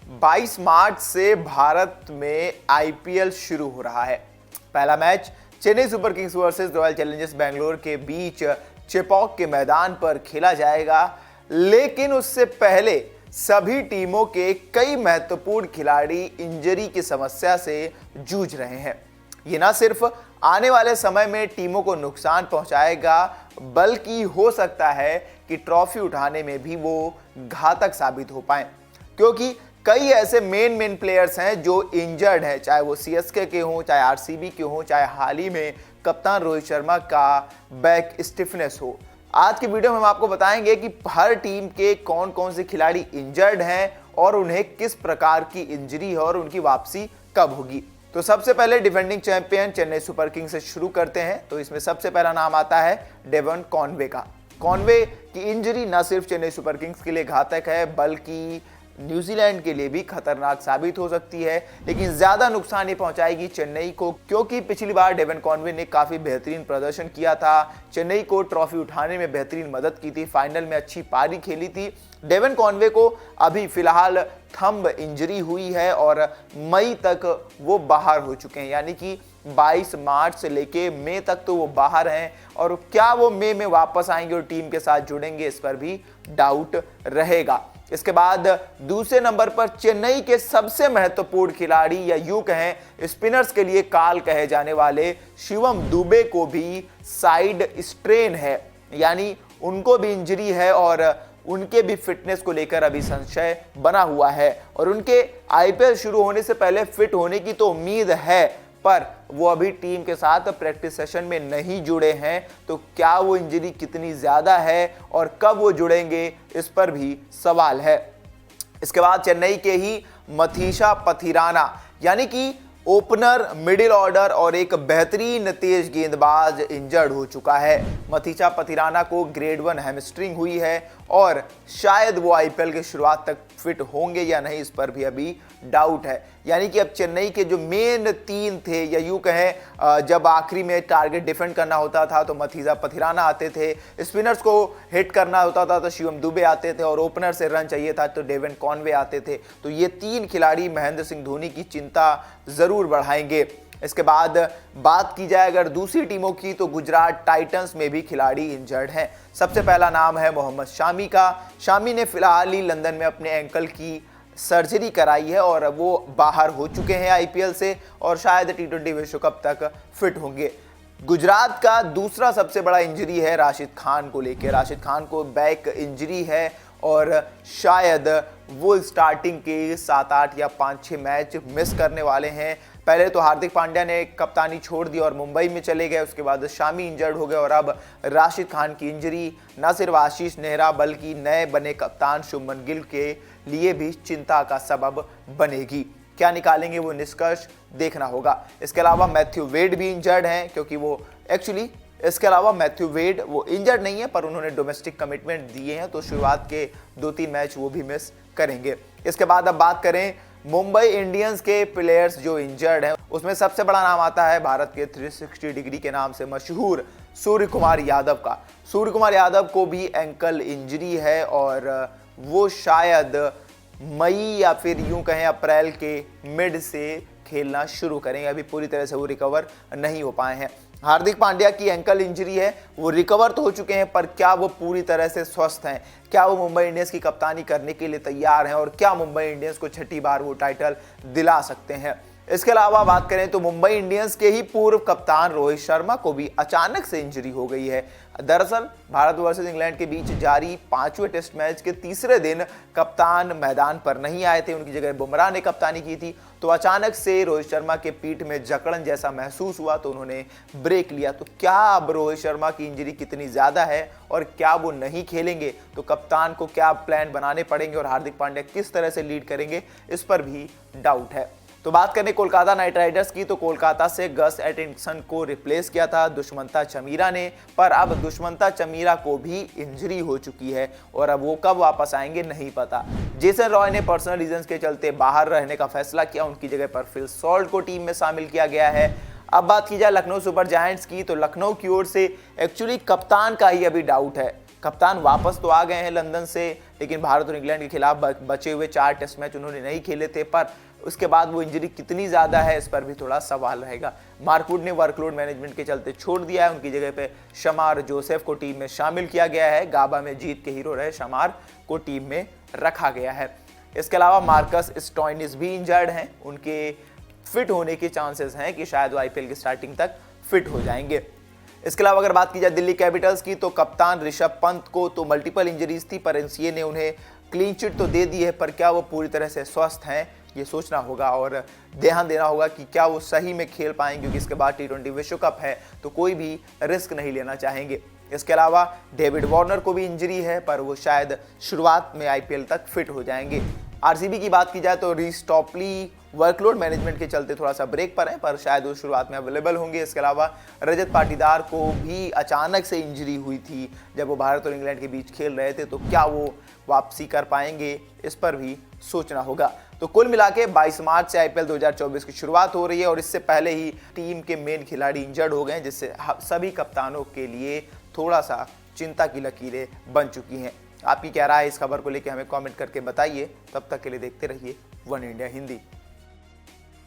22 मार्च से भारत में आईपीएल शुरू हो रहा है। पहला match Chennai super Kings versus royal Challengers Bangalore के बीच चेपॉक के मैदान पर खेला जाएगा, लेकिन उससे पहले सभी टीमों के कई महत्वपूर्ण खिलाड़ी इंजरी की समस्या से जूझ रहे हैं। ये ना सिर्फ आने वाले समय में टीमों को नुकसान पहुंचाएगा, बल्कि हो सकता है कि ट्रॉफी उठाने में भी वो घातक साबित हो पाए, क्योंकि कई ऐसे मेन प्लेयर्स हैं जो इंजर्ड हैं, चाहे वो सीएसके के हों, चाहे आरसीबी के हों, चाहे हाल ही में कप्तान रोहित शर्मा का बैक स्टिफनेस हो। आज की वीडियो में हम आपको बताएंगे कि हर टीम के कौन कौन से खिलाड़ी इंजर्ड हैं और उन्हें किस प्रकार की इंजरी है और उनकी वापसी कब होगी। तो सबसे पहले defending champion Chennai super Kings से शुरू करते हैं। तो इसमें सबसे पहला नाम आता है डेवन कॉनवे का। कॉनवे की इंजरी न सिर्फ चेन्नई सुपर किंग्स के लिए घातक है, बल्कि न्यूजीलैंड के लिए भी खतरनाक साबित हो सकती है, लेकिन ज्यादा नुकसान ये पहुंचाएगी चेन्नई को, क्योंकि पिछली बार डेवन कॉनवे ने काफी बेहतरीन प्रदर्शन किया था, चेन्नई को ट्रॉफी उठाने में बेहतरीन मदद की थी, फाइनल में अच्छी पारी खेली थी। डेवन कॉनवे को अभी फिलहाल थंब इंजरी हुई है और मई तक वो बाहर हो चुके हैं, यानी कि 22 मार्च से लेके मई तक तो वो बाहर हैं, और क्या वो मई में वापस आएंगे और टीम के साथ जुड़ेंगे, इस पर भी डाउट रहेगा। इसके बाद दूसरे नंबर पर चेन्नई के सबसे महत्वपूर्ण खिलाड़ी, या यूं कहें स्पिनर्स के लिए काल कहे जाने वाले शिवम दुबे को भी साइड स्ट्रेन है, यानी उनको भी इंजरी है और उनके भी फिटनेस को लेकर अभी संशय बना हुआ है, और उनके आईपीएल शुरू होने से पहले फिट होने की तो उम्मीद है, पर वो अभी टीम के साथ प्रैक्टिस सेशन में नहीं जुड़े हैं। तो क्या वो इंजरी कितनी ज्यादा है और कब वो जुड़ेंगे, इस पर भी सवाल है। इसके बाद चेन्नई के ही मथीशा पथिराना, यानी कि ओपनर, मिडिल ऑर्डर और एक बेहतरीन तेज गेंदबाज इंजर्ड हो चुका है। मथीशा पथिराना को ग्रेड 1 हैमस्ट्रिंग हुई है और शायद वो आईपीएल के शुरुआत तक फिट होंगे या नहीं, इस पर भी अभी डाउट है। यानी कि अब चेन्नई के जो मेन तीन थे, या यूं कहें जब आखिरी में टारगेट डिफेंड करना होता था तो मथीशा पथिराना आते थे, स्पिनर्स को हिट करना होता था तो शिवम दुबे आते थे, और ओपनर से रन चाहिए था तो डेवन कॉनवे आते थे। तो ये तीन खिलाड़ी महेंद्र सिंह धोनी की चिंता जरूर बढ़ाएंगे। इसके बाद बात की जाए अगर दूसरी टीमों की, तो गुजरात टाइटंस में भी खिलाड़ी इंजर्ड हैं। सबसे पहला नाम है मोहम्मद शामी का। शामी ने फिलहाल ही लंदन में अपने एंकल की सर्जरी कराई है और वो बाहर हो चुके हैं आईपीएल से, और शायद टी20 विश्व कप तक फिट होंगे। गुजरात का दूसरा सबसे बड़ा इंजरी है राशिद खान को लेकर। राशिद खान को बैक इंजरी है और शायद वो स्टार्टिंग के 7-8 या 5-6 मैच मिस करने वाले हैं। पहले तो हार्दिक पांड्या ने कप्तानी छोड़ दी और मुंबई में चले गए, उसके बाद शामी इंजर्ड हो गए, और अब राशिद खान की इंजरी न सिर्फ आशीष नेहरा बल्कि नए बने कप्तान शुभमन गिल के लिए भी चिंता का सबब बनेगी। क्या निकालेंगे वो निष्कर्ष देखना होगा। इसके अलावा मैथ्यू वेड भी इंजर्ड हैं, क्योंकि वो इसके अलावा मैथ्यू वेड वो इंजर्ड नहीं है, पर उन्होंने डोमेस्टिक कमिटमेंट दिए हैं, तो शुरुआत के 2-3 मैच वो भी मिस करेंगे। इसके बाद अब बात करें मुंबई इंडियंस के प्लेयर्स जो इंजर्ड हैं, उसमें सबसे बड़ा नाम आता है भारत के 360 डिग्री के नाम से मशहूर सूर्य कुमार यादव का। सूर्य कुमार यादव को भी एंकल इंजरी है और वो शायद मई या फिर यूं कहें अप्रैल के मिड से खेलना शुरू करेंगे। अभी पूरी तरह से वो रिकवर नहीं हो पाए हैं। हार्दिक पांड्या की एंकल इंजरी है, वो रिकवर तो हो चुके हैं, पर क्या वो पूरी तरह से स्वस्थ हैं, क्या वो मुंबई इंडियंस की कप्तानी करने के लिए तैयार हैं, और क्या मुंबई इंडियंस को छठी बार वो टाइटल दिला सकते हैं। इसके अलावा बात करें तो मुंबई इंडियंस के ही पूर्व कप्तान रोहित शर्मा को भी अचानक से इंजरी हो गई है। दरअसल भारत वर्सेस इंग्लैंड के बीच जारी 5वें टेस्ट मैच के तीसरे दिन कप्तान मैदान पर नहीं आए थे, उनकी जगह बुमराह ने कप्तानी की थी। तो अचानक से रोहित शर्मा के पीठ में जकड़न जैसा महसूस हुआ, तो उन्होंने ब्रेक लिया। तो क्या अब रोहित शर्मा की इंजरी कितनी ज्यादा है और क्या वो नहीं खेलेंगे, तो कप्तान को क्या प्लान बनाने पड़ेंगे और हार्दिक पांड्या किस तरह से लीड करेंगे, इस पर भी डाउट है। तो बात करें कोलकाता नाइट राइडर्स की, तो कोलकाता से गस एटिंसन को रिप्लेस किया था दुष्मंता चमीरा ने, पर अब दुष्मंता चमीरा को भी इंजरी हो चुकी है और अब वो कब वापस आएंगे नहीं पता। जेसन रॉय ने पर्सनल रीजंस के चलते बाहर रहने का फैसला किया, उनकी जगह पर फिल सॉल्ट को टीम में शामिल किया गया है। अब बात की जाए लखनऊ सुपर जायंट्स की, तो लखनऊ की ओर से एक्चुअली कप्तान का ही अभी डाउट है। कप्तान वापस तो आ गए हैं लंदन से, लेकिन भारत और इंग्लैंड के खिलाफ बचे हुए 4 टेस्ट मैच उन्होंने नहीं खेले थे, पर उसके बाद वो इंजरी कितनी ज़्यादा है इस पर भी थोड़ा सवाल रहेगा। मार्क वुड ने वर्कलोड मैनेजमेंट के चलते छोड़ दिया है, उनकी जगह पे शमार जोसेफ को टीम में शामिल किया गया है। गाबा में जीत के हीरो रहे शमार को टीम में रखा गया है। इसके अलावा मार्कस स्टोइनिस भी इंजर्ड हैं, उनके फिट होने के चांसेस हैं कि शायद वो आईपीएल की स्टार्टिंग तक फिट हो जाएंगे। इसके अलावा अगर बात की जाए दिल्ली कैपिटल्स की, तो कप्तान ऋषभ पंत को तो मल्टीपल इंजरीज थी, पर एनसीए ने उन्हें क्लीन चिट तो दे दी है, पर क्या वो पूरी तरह से स्वस्थ हैं ये सोचना होगा और ध्यान देना होगा कि क्या वो सही में खेल पाएंगे, क्योंकि इसके बाद टी20 विश्व कप है तो कोई भी रिस्क नहीं लेना चाहेंगे। इसके अलावा डेविड वार्नर को भी इंजरी है, पर वो शायद शुरुआत में आईपीएल तक फिट हो जाएंगे। आरसीबी की बात की जाए तो रीस टॉपली वर्कलोड मैनेजमेंट के चलते थोड़ा सा ब्रेक पर है, पर शायद वो शुरुआत में अवेलेबल होंगे। इसके अलावा रजत पाटीदार को भी अचानक से इंजरी हुई थी जब वो भारत और इंग्लैंड के बीच खेल रहे थे, तो क्या वो वापसी कर पाएंगे इस पर भी सोचना होगा। तो कुल मिला के 22 मार्च से आईपीएल 2024 की शुरुआत हो रही है और इससे पहले ही टीम के मेन खिलाड़ी इंजर्ड हो गए, जिससे सभी कप्तानों के लिए थोड़ा सा चिंता की लकीरें बन चुकी हैं। आपकी क्या राय है इस खबर को लेकर हमें कमेंट करके बताइए। तब तक के लिए देखते रहिए वन इंडिया हिंदी।